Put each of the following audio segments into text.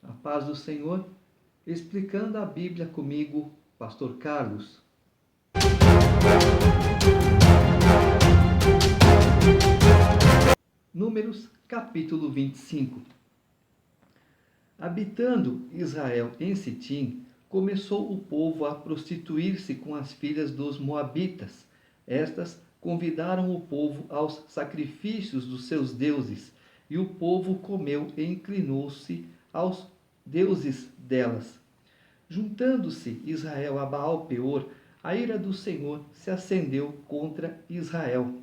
A paz do Senhor, explicando a Bíblia comigo, Pastor Carlos. Números, capítulo 25. Habitando Israel em Sitim, começou o povo a prostituir-se com as filhas dos moabitas. Estas convidaram o povo aos sacrifícios dos seus deuses, e o povo comeu e inclinou-se aos deuses delas. Juntando-se Israel a Baal-Peor, a ira do Senhor se acendeu contra Israel.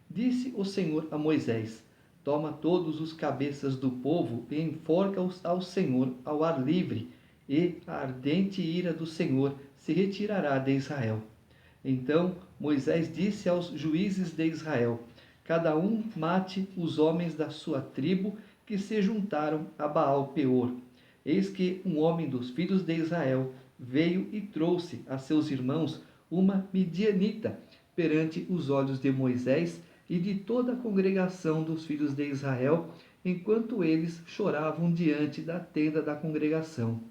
Disse o Senhor a Moisés: Toma todos os cabeças do povo e enforca-os ao Senhor ao ar livre, e a ardente ira do Senhor se retirará de Israel. Então Moisés disse aos juízes de Israel: Cada um mate os homens da sua tribo que se juntaram a Baal-Peor. Eis que um homem dos filhos de Israel veio e trouxe a seus irmãos uma midianita perante os olhos de Moisés e de toda a congregação dos filhos de Israel, enquanto eles choravam diante da tenda da congregação.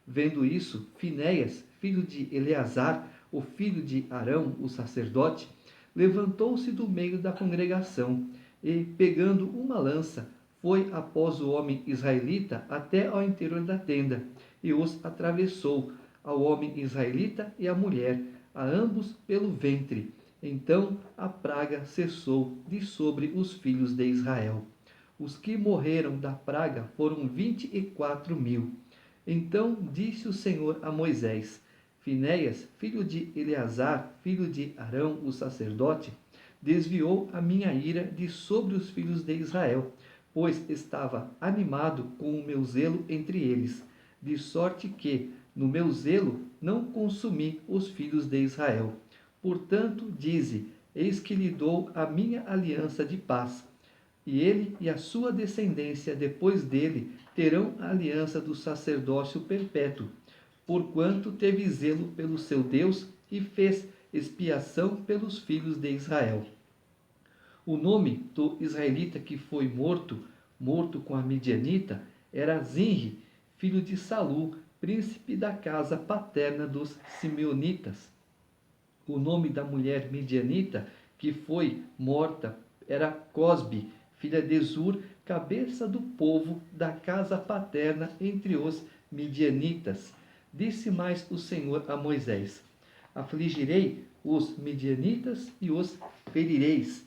Vendo isso, Finéias, filho de Eleazar, o filho de Arão, o sacerdote, levantou-se do meio da congregação e, pegando uma lança, foi após o homem israelita até ao interior da tenda e os atravessou, ao homem israelita e à mulher, a ambos pelo ventre. Então a praga cessou de sobre os filhos de Israel. Os que morreram da praga foram 24.000. Então disse o Senhor a Moisés: Finéias, filho de Eleazar, filho de Arão, o sacerdote, desviou a minha ira de sobre os filhos de Israel, pois estava animado com o meu zelo entre eles, de sorte que, no meu zelo, não consumi os filhos de Israel. Portanto, dize: Eis que lhe dou a minha aliança de paz. E ele e a sua descendência depois dele terão a aliança do sacerdócio perpétuo, porquanto teve zelo pelo seu Deus e fez expiação pelos filhos de Israel. O nome do israelita que foi morto com a midianita, era Zinri, filho de Salu, príncipe da casa paterna dos simeonitas. O nome da mulher midianita que foi morta era Cosbe, filha de Zur, cabeça do povo da casa paterna entre os midianitas. Disse mais o Senhor a Moisés: Afligirei os midianitas e os ferireis,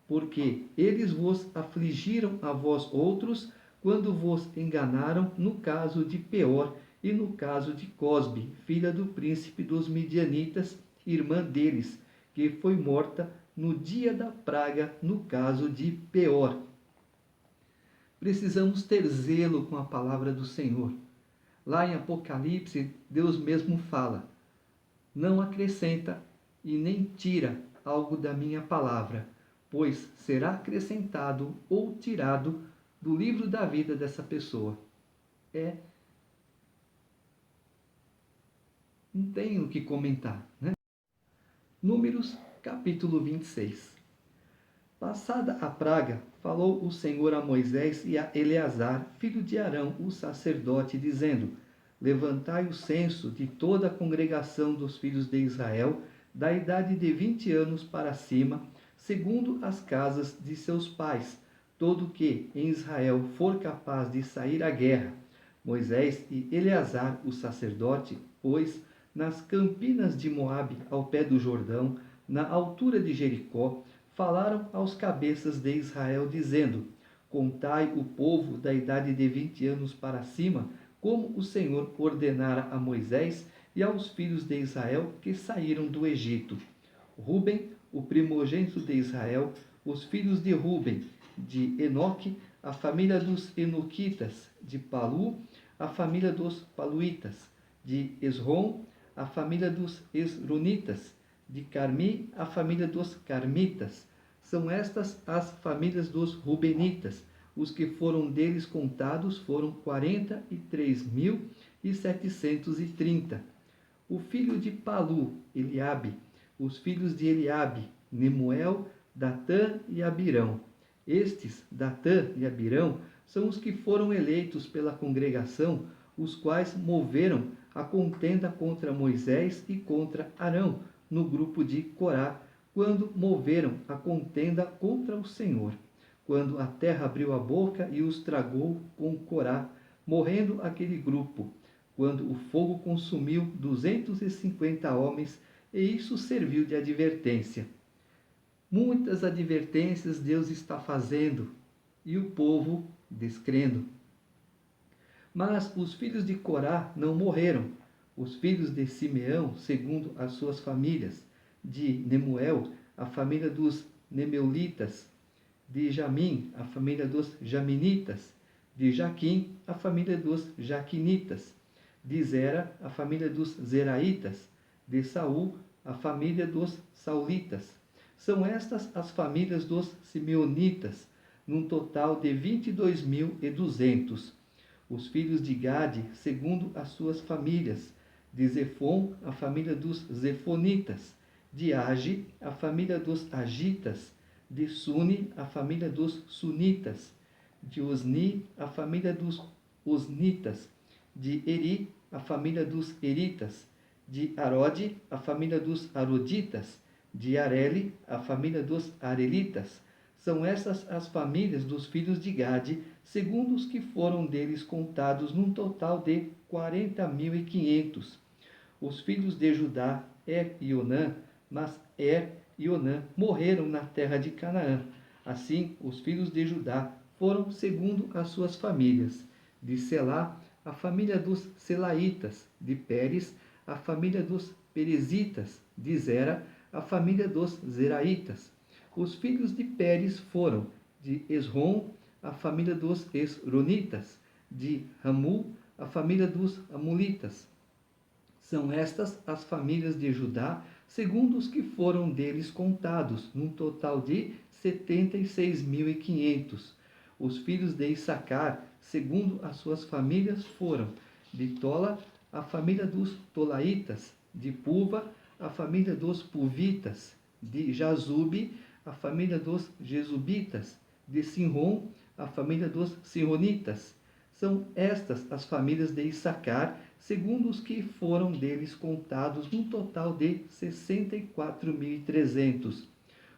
porque eles vos afligiram a vós outros, quando vos enganaram no caso de Peor e no caso de Cosbe, filha do príncipe dos midianitas, irmã deles, que foi morta no dia da praga, no caso de Peor. Precisamos ter zelo com a palavra do Senhor. Lá em Apocalipse, Deus mesmo fala: Não acrescenta e nem tira algo da minha palavra, pois será acrescentado ou tirado do livro da vida dessa pessoa. Não tenho o que comentar, né? Números, capítulo 26. Passada a praga, falou o Senhor a Moisés e a Eleazar, filho de Arão, o sacerdote, dizendo: Levantai o censo de toda a congregação dos filhos de Israel, da idade de 20 anos para cima, segundo as casas de seus pais, todo que em Israel for capaz de sair à guerra. Moisés e Eleazar, o sacerdote, pois, nas campinas de Moabe, ao pé do Jordão, na altura de Jericó, falaram aos cabeças de Israel, dizendo: Contai o povo da idade de 20 anos para cima, como o Senhor ordenara a Moisés e aos filhos de Israel que saíram do Egito. Ruben, o primogênito de Israel, os filhos de Ruben, de Enoque, a família dos Enoquitas, de Palu, a família dos Paluitas, de Esrom, a família dos Esronitas, de Carmi, a família dos Carmitas. São estas as famílias dos Rubenitas. Os que foram deles contados foram 43.730. O filho de Palu, Eliabe. Os filhos de Eliabe, Nemuel, Datã e Abirão. Estes, Datã e Abirão, são os que foram eleitos pela congregação, os quais moveram a contenda contra Moisés e contra Arão, no grupo de Corá, quando moveram a contenda contra o Senhor, quando a terra abriu a boca e os tragou com Corá, morrendo aquele grupo, quando o fogo consumiu 250 homens, e isso serviu de advertência. Muitas advertências Deus está fazendo, e o povo descrendo. Mas os filhos de Corá não morreram. Os filhos de Simeão, segundo as suas famílias, de Nemuel, a família dos Nemeulitas, de Jamim, a família dos Jaminitas, de Jaquim, a família dos Jaquinitas, de Zera, a família dos Zeraitas, de Saul, a família dos Saulitas. São estas as famílias dos Simeonitas, num total de 22.200. Os filhos de Gade, segundo as suas famílias, de Zefon, a família dos Zefonitas, de Age, a família dos Agitas, de Suni, a família dos Sunitas, de Osni, a família dos Osnitas, de Eri, a família dos Eritas, de Arode, a família dos Aroditas, de Areli, a família dos Arelitas. São essas as famílias dos filhos de Gade, segundo os que foram deles contados, num total de 40.500. Os filhos de Judá, e Onã, mas e Onã morreram na terra de Canaã. Assim, os filhos de Judá foram segundo as suas famílias. De Selá, a família dos Selaitas, de Pérez, a família dos Perezitas, de Zera, a família dos Zeraitas. Os filhos de Pérez foram de Esrom, a família dos Esronitas, de Ramul, a família dos Amulitas. São estas as famílias de Judá, segundo os que foram deles contados, num total de 76.500. Os filhos de Issacar, segundo as suas famílias, foram de Tola, a família dos Tolaitas, de Puva, a família dos Puvitas, de Jazube, a família dos Jesubitas, de Sinrom, a família dos Sinronitas. São estas as famílias de Issacar, segundo os que foram deles contados, num total de 64.300.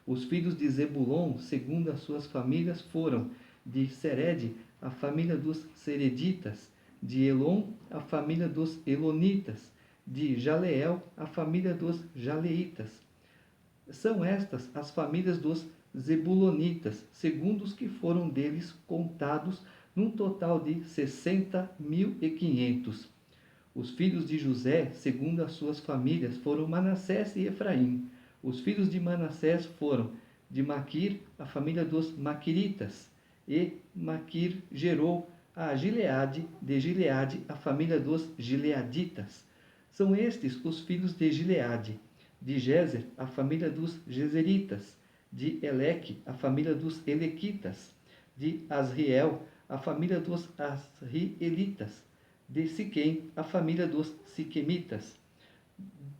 Os filhos de Zebulon, segundo as suas famílias, foram de Sered, a família dos Sereditas, de Elon, a família dos Elonitas, de Jaleel, a família dos Jaleitas. São estas as famílias dos Zebulonitas, segundo os que foram deles contados, num total de 60.500. Os filhos de José, segundo as suas famílias, foram Manassés e Efraim. Os filhos de Manassés foram de Maquir, a família dos Maquiritas, e Maquir gerou a Gileade, de Gileade, a família dos Gileaditas. São estes os filhos de Gileade. De Jezer, a família dos Jezeritas, de Eleque, a família dos Elequitas, de Asriel, a família dos Asrielitas, de Siquém, a família dos Siquemitas,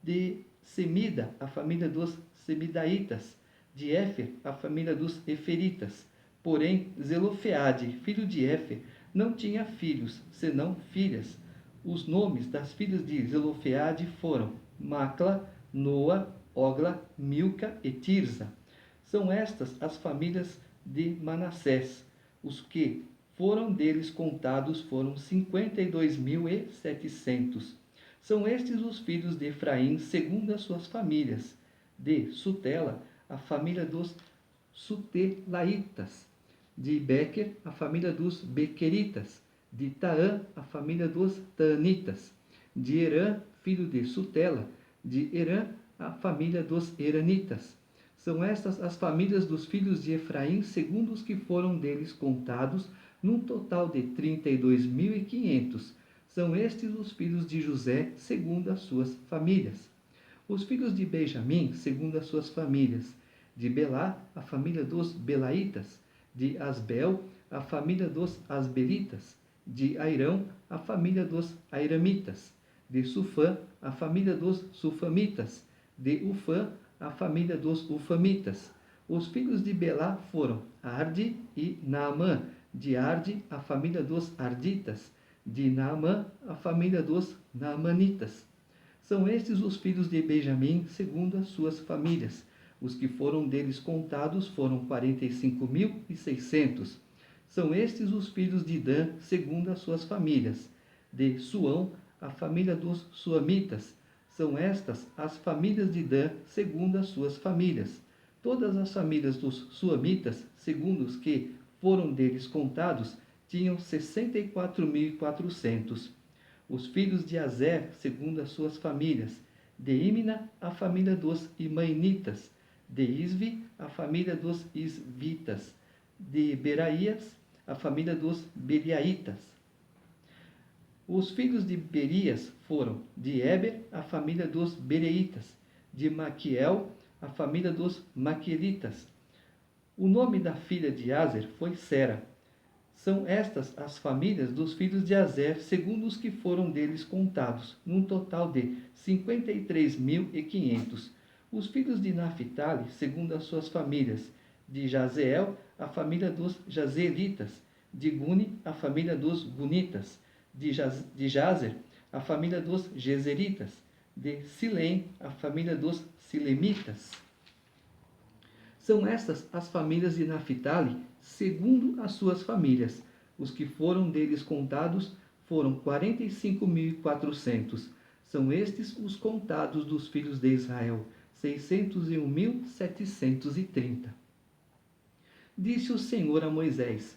de Semida, a família dos Semidaitas, de Éfer, a família dos Eferitas. Porém, Zelofeade, filho de Éfer, não tinha filhos, senão filhas. Os nomes das filhas de Zelofeade foram Macla, Noa, Ogla, Milca e Tirza. São estas as famílias de Manassés. Os que foram deles contados foram 52.700. São estes os filhos de Efraim, segundo as suas famílias. De Sutela, a família dos Sutelaitas. De Bequer, a família dos Bequeritas. De Taã, a família dos Taanitas. De Herã, filho de Sutela. De Herã, a família dos Heranitas. São estas as famílias dos filhos de Efraim, segundo os que foram deles contados, num total de 32.500. São estes os filhos de José, segundo as suas famílias. Os filhos de Benjamim, segundo as suas famílias. De Belá, a família dos Belaitas. De Asbel, a família dos Asbelitas. De Airão, a família dos Airamitas. De Sufã, a família dos Sufamitas. De Ufã, a família dos Ufamitas. Os filhos de Belá foram Arde e Naamã. De Arde, a família dos Arditas. De Naamã, a família dos Naamanitas. São estes os filhos de Benjamim, segundo as suas famílias. Os que foram deles contados foram 45.600. São estes os filhos de Dan, segundo as suas famílias. De Suão, a família dos Suamitas. São estas as famílias de Dan, segundo as suas famílias. Todas as famílias dos Suamitas, segundo os que foram deles contados, tinham 64.400. Os filhos de Azer, segundo as suas famílias. De Imna, a família dos Imainitas. De Isvi, a família dos Isvitas. De Beraías, a família dos Beriaitas. Os filhos de Berias foram de Eber, a família dos Bereitas. De Maquiel, a família dos Maquielitas. O nome da filha de Azer foi Sera. São estas as famílias dos filhos de Azer, segundo os que foram deles contados, num total de 53.500. Os filhos de Naphtali, segundo as suas famílias. De Jazeel, a família dos Jazeelitas. De Guni, a família dos Gunitas. De Jazer, a família dos Jezeritas. De Silém, a família dos Silemitas. São estas as famílias de Naphtali, segundo as suas famílias. Os que foram deles contados foram 45.400. São estes os contados dos filhos de Israel, 601.730. Disse o Senhor a Moisés: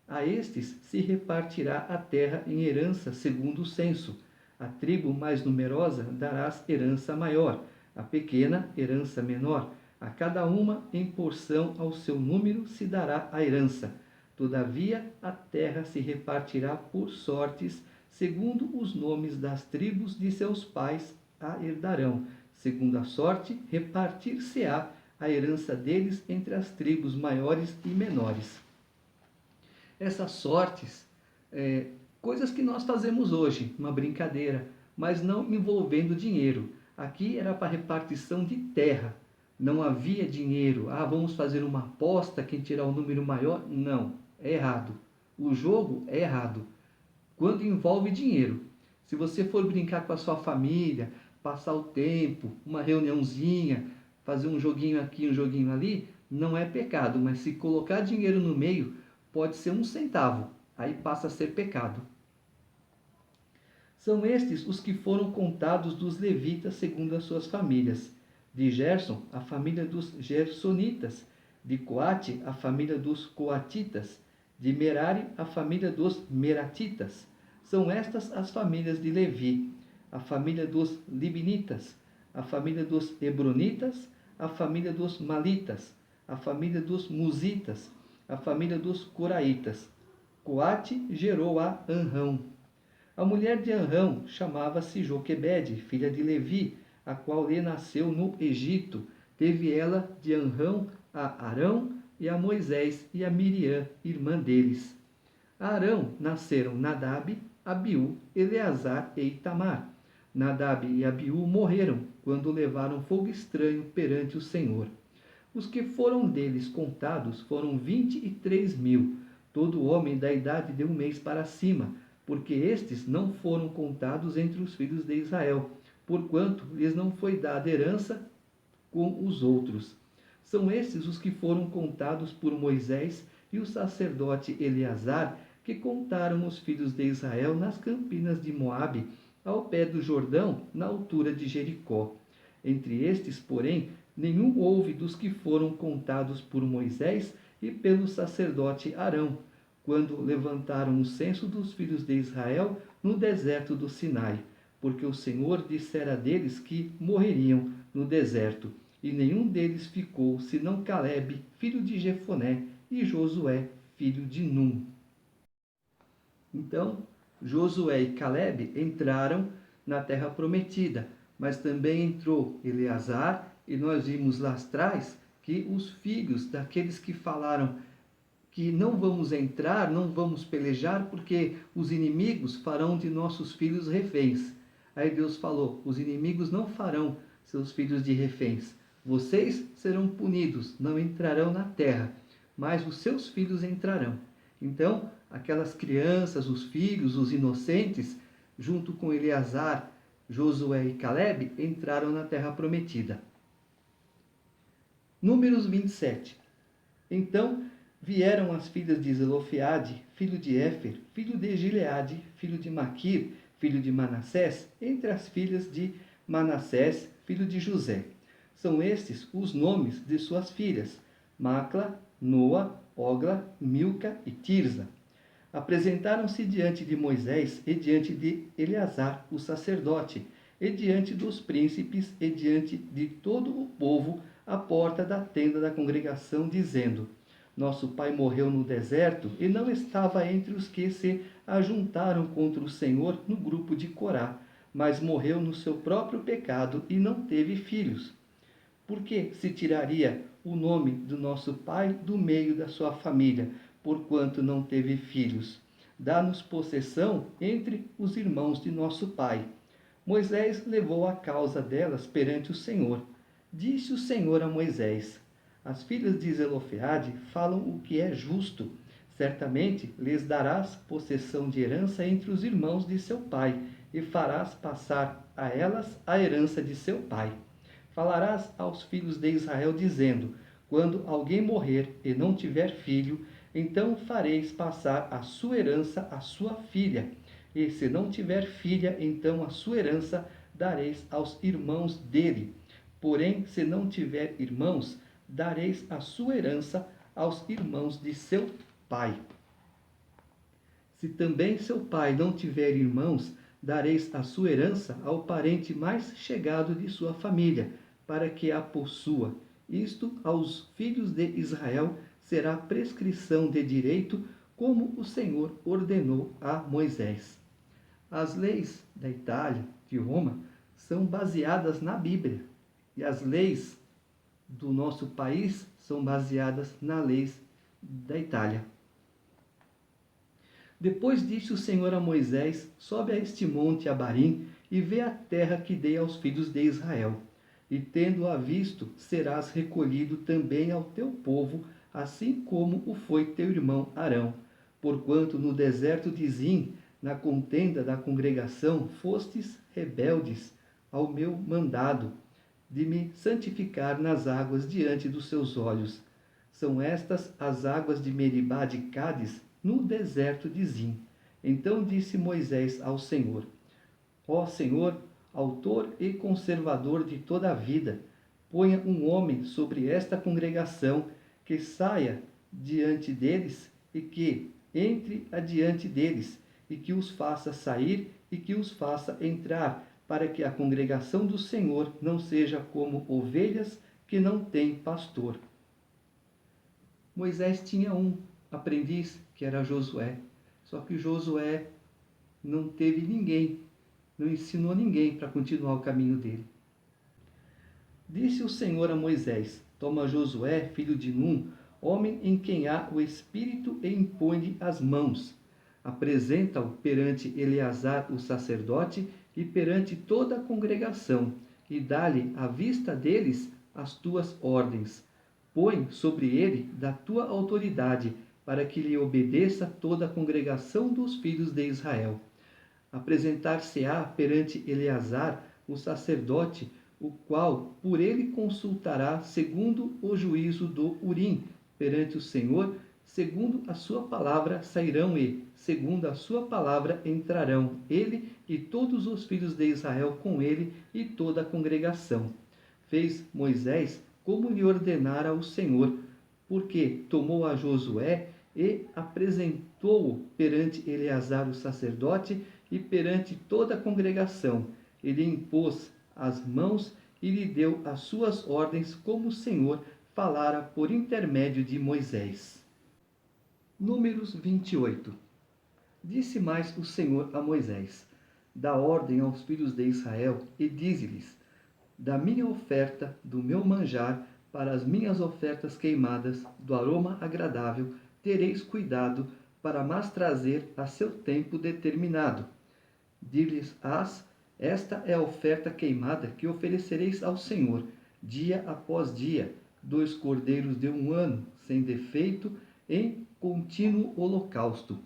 a estes se repartirá a terra em herança segundo o censo. A tribo mais numerosa darás herança maior, a pequena herança menor. A cada uma em porção ao seu número se dará a herança. Todavia a terra se repartirá por sortes, segundo os nomes das tribos de seus pais a herdarão. Segundo a sorte, repartir-se-á a herança deles entre as tribos maiores e menores. Essas sortes, coisas que nós fazemos hoje, uma brincadeira, mas não envolvendo dinheiro. Aqui era para repartição de terra. Não havia dinheiro. Vamos fazer uma aposta, quem tirar o número maior. Não, é errado. O jogo é errado. Quando envolve dinheiro. Se você for brincar com a sua família, passar o tempo, uma reuniãozinha, fazer um joguinho aqui, um joguinho ali, não é pecado. Mas se colocar dinheiro no meio, pode ser 1 centavo. Aí passa a ser pecado. São estes os que foram contados dos levitas segundo as suas famílias. De Gerson, a família dos Gersonitas. De Coate, a família dos Coatitas. De Merari, a família dos Meratitas. São estas as famílias de Levi. A família dos Libnitas. A família dos Hebronitas. A família dos Malitas. A família dos Musitas. A família dos Coraitas. Coate gerou a Anrão. A mulher de Anrão chamava-se Joquebede, filha de Levi, a qual lhe nasceu no Egito. Teve ela de Anrão a Arão e a Moisés e a Miriam, irmã deles. A Arão nasceram Nadab, Abiú, Eleazar e Itamar. Nadab e Abiú morreram quando levaram fogo estranho perante o Senhor. Os que foram deles contados foram 23.000, todo homem da idade de 1 mês para cima, porque estes não foram contados entre os filhos de Israel, porquanto lhes não foi dada herança com os outros. São estes os que foram contados por Moisés e o sacerdote Eleazar, que contaram os filhos de Israel nas campinas de Moabe, ao pé do Jordão, na altura de Jericó. Entre estes, porém, nenhum houve dos que foram contados por Moisés e pelo sacerdote Arão, quando levantaram o censo dos filhos de Israel no deserto do Sinai, porque o Senhor dissera deles que morreriam no deserto, e nenhum deles ficou, senão Calebe, filho de Jefoné, e Josué, filho de Num. Então, Josué e Calebe entraram na terra prometida, mas também entrou Eleazar, e nós vimos lá atrás que os filhos daqueles que falaram que não vamos entrar, não vamos pelejar, porque os inimigos farão de nossos filhos reféns. Aí Deus falou: os inimigos não farão seus filhos de reféns. Vocês serão punidos, não entrarão na terra, mas os seus filhos entrarão. Então, aquelas crianças, os filhos, os inocentes, junto com Eleazar, Josué e Caleb, entraram na terra prometida. Números 27. Então vieram as filhas de Zelofeade, filho de Éfer, filho de Gileade, filho de Maquir, filho de Manassés, entre as filhas de Manassés, filho de José. São estes os nomes de suas filhas: Macla, Noa, Ogla, Milca e Tirza. Apresentaram-se diante de Moisés e diante de Eleazar, o sacerdote, e diante dos príncipes e diante de todo o povo, à porta da tenda da congregação, dizendo: Nosso pai morreu no deserto e não estava entre os que se ajuntaram contra o Senhor no grupo de Corá, mas morreu no seu próprio pecado e não teve filhos. Por que se tiraria o nome do nosso pai do meio da sua família, porquanto não teve filhos? Dá-nos possessão entre os irmãos de nosso pai. Moisés levou a causa delas perante o Senhor. Disse o Senhor a Moisés: As filhas de Zelofeade falam o que é justo. Certamente lhes darás possessão de herança entre os irmãos de seu pai, e farás passar a elas a herança de seu pai. Falarás aos filhos de Israel, dizendo: Quando alguém morrer e não tiver filho, então fareis passar a sua herança à sua filha. E se não tiver filha, então a sua herança dareis aos irmãos dele. Porém, se não tiver irmãos, dareis a sua herança aos irmãos de seu pai. Se também seu pai não tiver irmãos, dareis a sua herança ao parente mais chegado de sua família, para que a possua. Isto aos filhos de Israel será prescrição de direito, como o Senhor ordenou a Moisés. As leis da Itália, de Roma, são baseadas na Bíblia, e as leis do nosso país são baseadas nas leis da Itália. Depois disse o Senhor a Moisés: Sobe a este monte Abarim e vê a terra que dei aos filhos de Israel. E tendo-a visto, serás recolhido também ao teu povo, assim como o foi teu irmão Arão. Porquanto no deserto de Zim, na contenda da congregação, fostes rebeldes ao meu mandado, de me santificar nas águas diante dos seus olhos. São estas as águas de Meribá de Cádiz, no deserto de Zim. Então disse Moisés ao Senhor: Ó Senhor, autor e conservador de toda a vida, ponha um homem sobre esta congregação, que saia diante deles e que entre adiante deles, e que os faça sair e que os faça entrar, para que a congregação do Senhor não seja como ovelhas que não têm pastor. Moisés tinha um aprendiz, que era Josué. Só que Josué não teve ninguém, não ensinou ninguém para continuar o caminho dele. Disse o Senhor a Moisés: Toma Josué, filho de Num, homem em quem há o Espírito, e impõe-lhe as mãos. Apresenta-o perante Eleazar, o sacerdote, e perante toda a congregação, e dá-lhe à vista deles as tuas ordens. Põe sobre ele da tua autoridade, para que lhe obedeça toda a congregação dos filhos de Israel. Apresentar-se-á perante Eleazar, o sacerdote, o qual por ele consultará segundo o juízo do Urim, perante o Senhor, segundo a sua palavra sairão e, segundo a sua palavra entrarão, ele e todos os filhos de Israel com ele e toda a congregação. Fez Moisés como lhe ordenara o Senhor, porque tomou a Josué e apresentou-o perante Eleazar o sacerdote e perante toda a congregação. Ele impôs as mãos e lhe deu as suas ordens, como o Senhor falara por intermédio de Moisés. Números 28. Disse mais o Senhor a Moisés: Dá ordem aos filhos de Israel e dize-lhes: Da minha oferta, do meu manjar, para as minhas ofertas queimadas, do aroma agradável, tereis cuidado, para mas trazer a seu tempo determinado. Dir-lhes-ás: Esta é a oferta queimada que oferecereis ao Senhor, dia após dia, 2 cordeiros de 1 ano, sem defeito, em contínuo holocausto.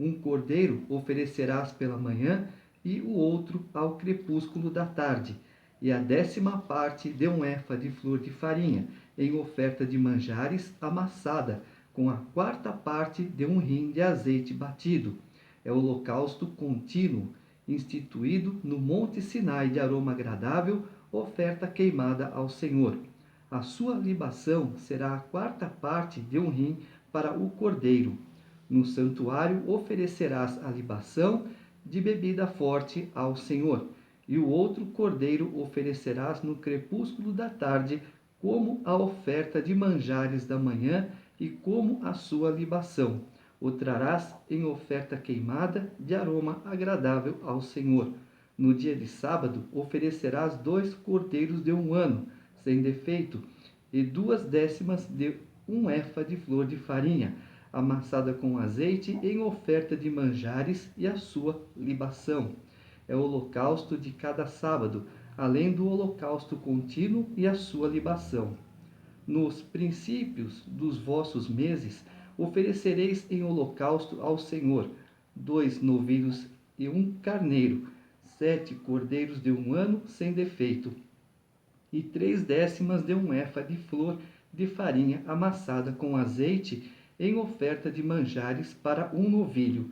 Um cordeiro oferecerás pela manhã e o outro ao crepúsculo da tarde, e a 10ª parte de um efa de flor de farinha, em oferta de manjares amassada, com a 4ª parte de um hin de azeite batido. É o holocausto contínuo, instituído no Monte Sinai de aroma agradável, oferta queimada ao Senhor. A sua libação será a 4ª parte de um hin para o cordeiro. No santuário oferecerás a libação de bebida forte ao Senhor, e o outro cordeiro oferecerás no crepúsculo da tarde, como a oferta de manjares da manhã e como a sua libação. O trarás em oferta queimada de aroma agradável ao Senhor. No dia de sábado oferecerás 2 cordeiros de um ano, sem defeito, e 2/10 de um efa de flor de farinha, amassada com azeite, em oferta de manjares e a sua libação. É o holocausto de cada sábado, além do holocausto contínuo e a sua libação. Nos princípios dos vossos meses, oferecereis em holocausto ao Senhor 2 novilhos e um carneiro, 7 cordeiros de um ano sem defeito, e 3/10 de um efa de flor de farinha amassada com azeite, em oferta de manjares para um novilho,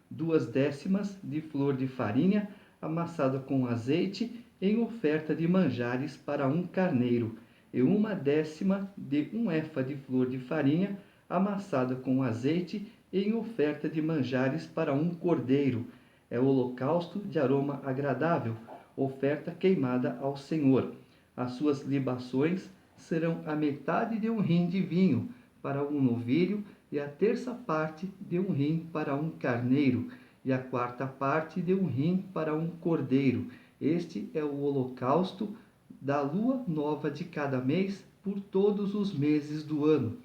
2/10 de flor de farinha amassada com azeite, em oferta de manjares para um carneiro, e 1/10 de um efa de flor de farinha amassada com azeite, em oferta de manjares para um cordeiro. É o holocausto de aroma agradável, oferta queimada ao Senhor. As suas libações serão a metade de um hin de vinho para um novilho, e a 1/3 de um hin para um carneiro, e a 4ª parte de um hin para um cordeiro. Este é o holocausto da lua nova de cada mês, por todos os meses do ano.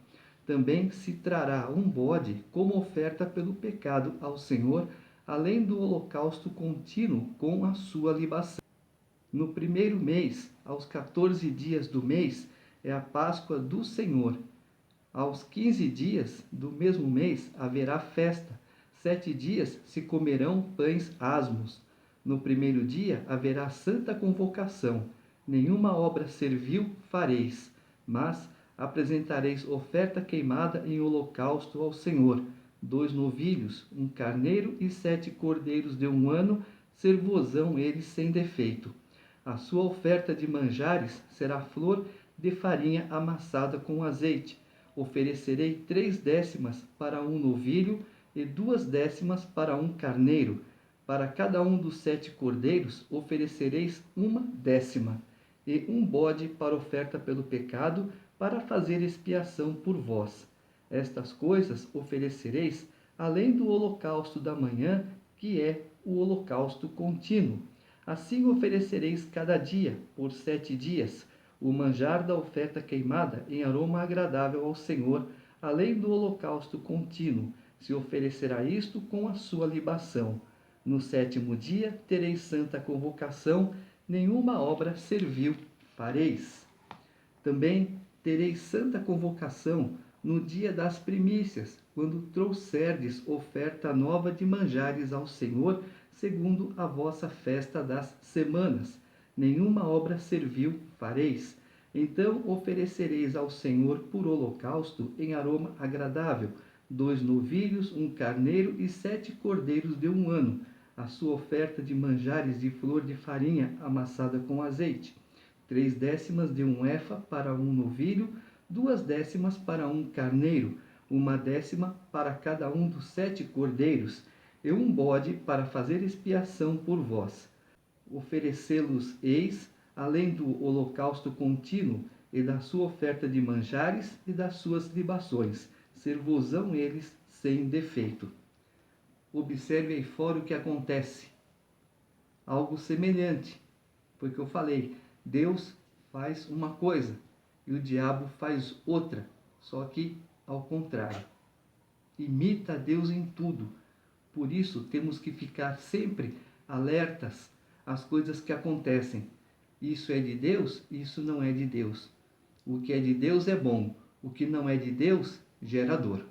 Também se trará um bode como oferta pelo pecado ao Senhor, além do holocausto contínuo com a sua libação. No primeiro mês, aos 14 dias do mês, é a Páscoa do Senhor. Aos 15 dias do mesmo mês haverá festa. 7 dias se comerão pães asmos. No primeiro dia haverá santa convocação. Nenhuma obra servil fareis, mas apresentareis oferta queimada em holocausto ao Senhor: 2 novilhos, um carneiro e 7 cordeiros de um ano, ser-vos-ão eles sem defeito. A sua oferta de manjares será flor de farinha amassada com azeite. Oferecerei 3/10 para um novilho e 2/10 para um carneiro. Para cada um dos 7 cordeiros oferecereis 1/10, e um bode para oferta pelo pecado, para fazer expiação por vós. Estas coisas oferecereis, além do holocausto da manhã, que é o holocausto contínuo. Assim oferecereis cada dia, por 7 dias, o manjar da oferta queimada em aroma agradável ao Senhor, além do holocausto contínuo. Se oferecerá isto com a sua libação. No 7º dia tereis santa convocação, nenhuma obra servil fareis. Também tereis santa convocação no dia das primícias, quando trouxerdes oferta nova de manjares ao Senhor, segundo a vossa festa das semanas. Nenhuma obra servil fareis. Então oferecereis ao Senhor por holocausto em aroma agradável 2 novilhos, um carneiro e 7 cordeiros de um ano, a sua oferta de manjares de flor de farinha amassada com azeite. 3/10 de um efa para um novilho, 2/10 para um carneiro, 1/10 para cada um dos 7 cordeiros, e um bode para fazer expiação por vós. Oferecê-los-eis, além do holocausto contínuo, e da sua oferta de manjares e das suas libações. Ser-vos-ão eles sem defeito. Observe aí fora o que acontece. Algo semelhante, porque eu falei, Deus faz uma coisa e o diabo faz outra, só que ao contrário. Imita Deus em tudo. Por isso temos que ficar sempre alertas às coisas que acontecem. Isso é de Deus, isso não é de Deus. O que é de Deus é bom, o que não é de Deus gera dor.